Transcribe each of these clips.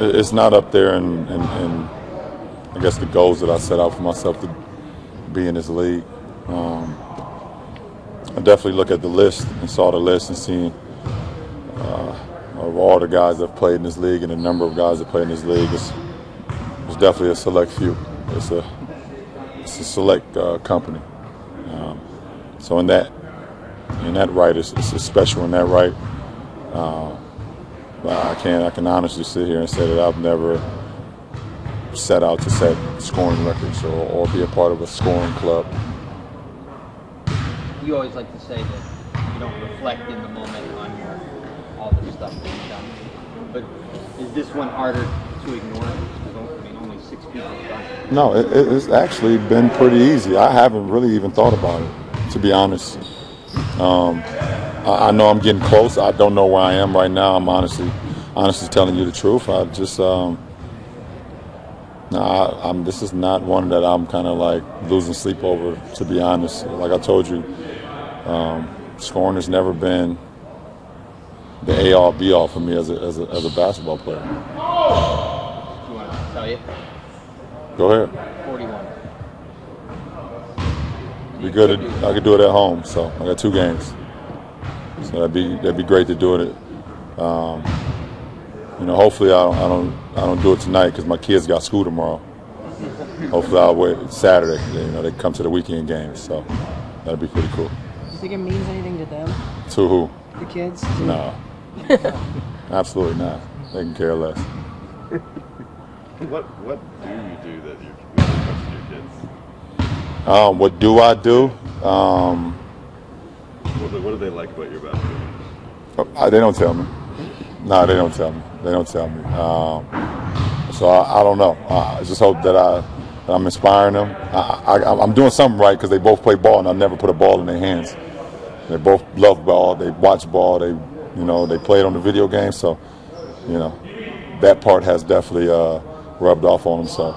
It's not up there in I guess the goals that I set out for myself to be in this league. I definitely look at the list and saw the list and seen of all the guys that have played in this league and the number of guys that play in this league. It's definitely a select few. It's a select company. So in that right, it's special in that right. But I can honestly sit here and say that I've never set out to set scoring records or be a part of a scoring club. You always like to say that you don't reflect in the moment on all the stuff that you've done. But is this one harder to ignore? Because only 6 people have done it. No, it's actually been pretty easy. I haven't really even thought about it, to be honest. I know I'm getting close. I don't know where I am right now. I'm honestly telling you the truth. I just this is not one that I'm kind of like losing sleep over, to be honest. Like I told you, scoring has never been the A-all, B-all for me as a basketball player. You want to tell you? Go ahead. 41. Be good. I could do it at home. So I got 2 games. So that'd be great to do it. Hopefully I don't do it tonight because my kids got school tomorrow. Hopefully I'll wait Saturday. They come to the weekend games, so that'd be pretty cool. Do you think it means anything to them? To who? The kids? No, absolutely not. They can care less. What do you do that you trust your kids? What do I do? What do they like about your basketball? They don't tell me. No, they don't tell me. They don't tell me. So I don't know. I just hope that I'm inspiring them. I'm doing something right because they both play ball, and I never put a ball in their hands. They both love ball. They watch ball. They play it on the video game. So, that part has definitely rubbed off on them. So,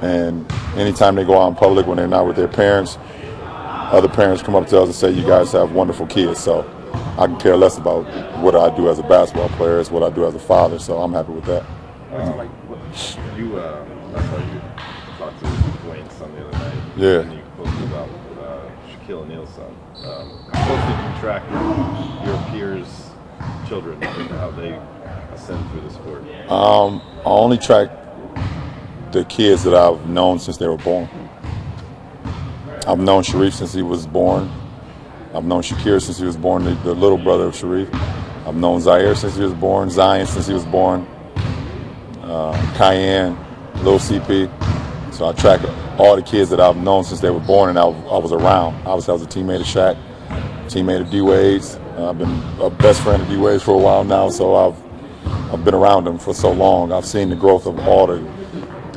and anytime they go out in public when they're not with their parents, other parents come up to us and say, "You guys have wonderful kids." So, I can care less about what I do as a basketball player. It's what I do as a father. So, I'm happy with that. I saw you talked to Dwayne's son the other night. Yeah. And you posted about Shaquille O'Neal's son. How close did you track your peers' children and how they ascend through the sport? I only track the kids that I've known since they were born. I've known Sharif since he was born. I've known Shakir since he was born, the little brother of Sharif. I've known Zaire since he was born, Zion since he was born, Cayenne, Lil CP. So I track all the kids that I've known since they were born and I was around. Obviously, I was a teammate of Shaq, teammate of D-Wade's. I've been a best friend of D-Wade's for a while now, so I've been around him for so long. I've seen the growth of all the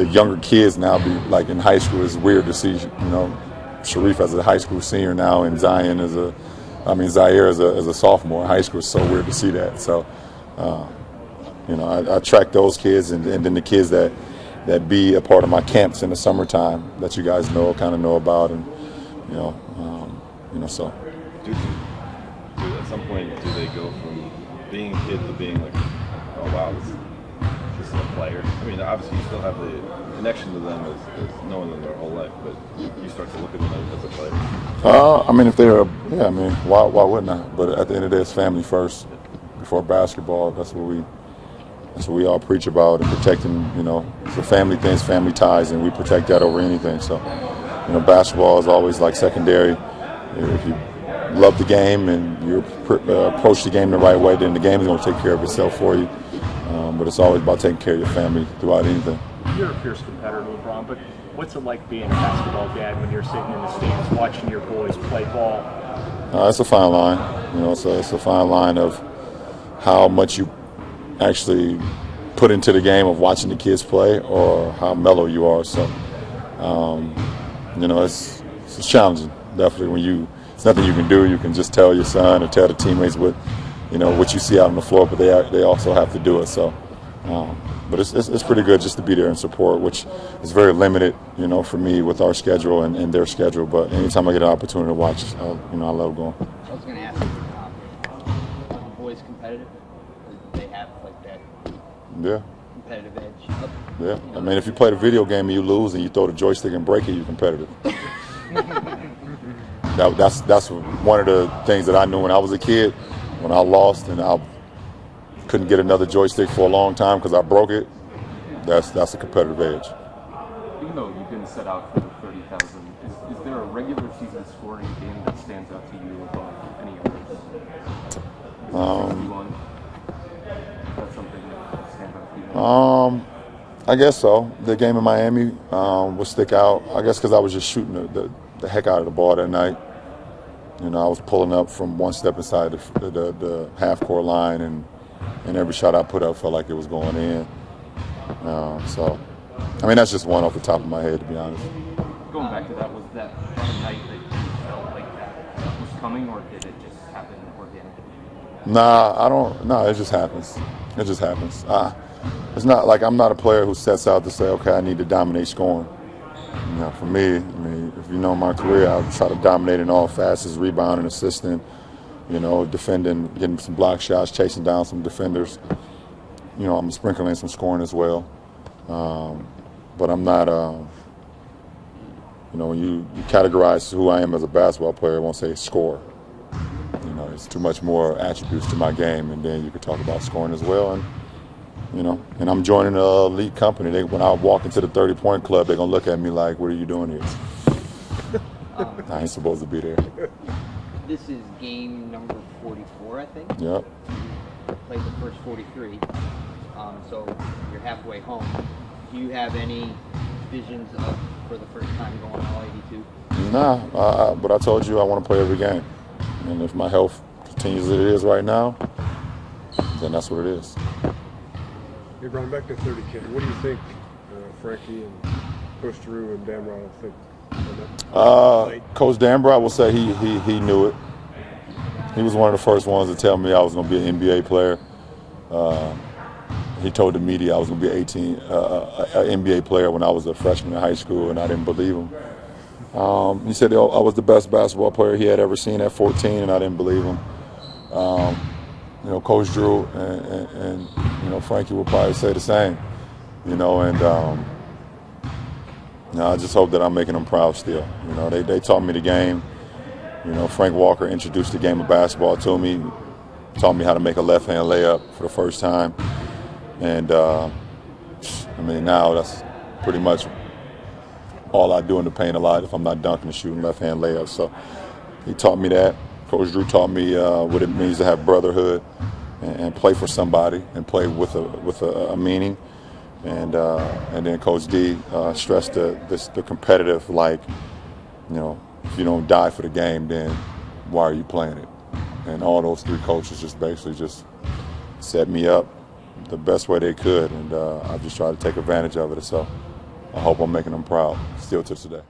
younger kids now be like in high school. It's weird to see, Sharif as a high school senior now and Zion Zaire as a sophomore in high school. It's so weird to see that. So, I track those kids and then the kids that be a part of my camps in the summertime that you guys kind of know about, and so. At some point, do they go from being a kid to being like, oh wow, this is a player? I mean, obviously you still have the connection to them as knowing them their whole life, but you start to look at them as a player. If they're, why wouldn't I? But at the end of the day, it's family first before basketball. That's what we all preach about, and protecting. It's a family thing, it's family ties, and we protect that over anything. So, basketball is always like secondary. If you love the game and you approach the game the right way, then the game is going to take care of itself for you. But it's always about taking care of your family throughout anything. You're a fierce competitor, LeBron, but what's it like being a basketball dad when you're sitting in the stands watching your boys play ball? It's a fine line. It's a fine line of how much you actually put into the game of watching the kids play or how mellow you are. So, it's challenging. Definitely when it's nothing you can do. You can just tell your son or tell the teammates what you see out on the floor, but they also have to do it. So, but it's pretty good just to be there and support, which is very limited, for me with our schedule and their schedule. But anytime I get an opportunity to watch, I love going. I was going to ask you, are the boys competitive? Yeah. competitive edge. Yeah. I mean, if you play the video game and you lose and you throw the joystick and break it, you're competitive. That's one of the things that I knew when I was a kid. When I lost and I couldn't get another joystick for a long time because I broke it, that's a competitive edge. Even though you didn't set out for the 30,000, is there a regular season scoring game that stands out to you above any others? That's something that stands out to you? I guess so. The game in Miami would stick out. I guess because I was just shooting the heck out of the ball that night. You know, I was pulling up from one step inside the half-court line, and every shot I put up felt like it was going in. So, I mean, that's just one off the top of my head, to be honest. Going back to that, was that a night that you felt like that was coming, or did it just happen organically? Nah, it just happens. It just happens. It's not like I'm not a player who sets out to say, okay, I need to dominate scoring. You know, for me, I mean, if you know my career, I try to dominate in all facets, rebounding, assisting, you know, defending, getting some block shots, chasing down some defenders. You know, I'm sprinkling some scoring as well. But I'm not, you know, when you categorize who I am as a basketball player, I won't say score. You know, it's too much more attributes to my game, and then you could talk about scoring as well. And you know, and I'm joining an elite company. When I walk into the 30-point club, they're going to look at me like, what are you doing here? I ain't supposed to be there. This is game number 44, I think. Yep. You played the first 43, so you're halfway home. Do you have any visions of, for the first time, going all 82? Nah, but I told you I want to play every game. And if my health continues as it is right now, then that's what it is. Hey, Brian, back to 30K. What do you think Frankie and Coach Drew and Dan Brown think on that? Coach Dan Brown will say he knew it. He was one of the first ones to tell me I was going to be an NBA player. He told the media I was going to be an NBA player when I was a freshman in high school, and I didn't believe him. He said I was the best basketball player he had ever seen at 14, and I didn't believe him. You know, Coach Drew and you know, Frankie will probably say the same. You know, and you know, I just hope that I'm making them proud still. You know, they taught me the game. You know, Frank Walker introduced the game of basketball to me, taught me how to make a left-hand layup for the first time. And, I mean, now that's pretty much all I do in the paint a lot if I'm not dunking and shooting left-hand layups. So he taught me that. Coach Drew taught me what it means to have brotherhood and play for somebody and play with a meaning. And then Coach D stressed the competitive, like, you know, if you don't die for the game, then why are you playing it? And all those three coaches just basically just set me up the best way they could, and I've just tried to take advantage of it. So I hope I'm making them proud still to today.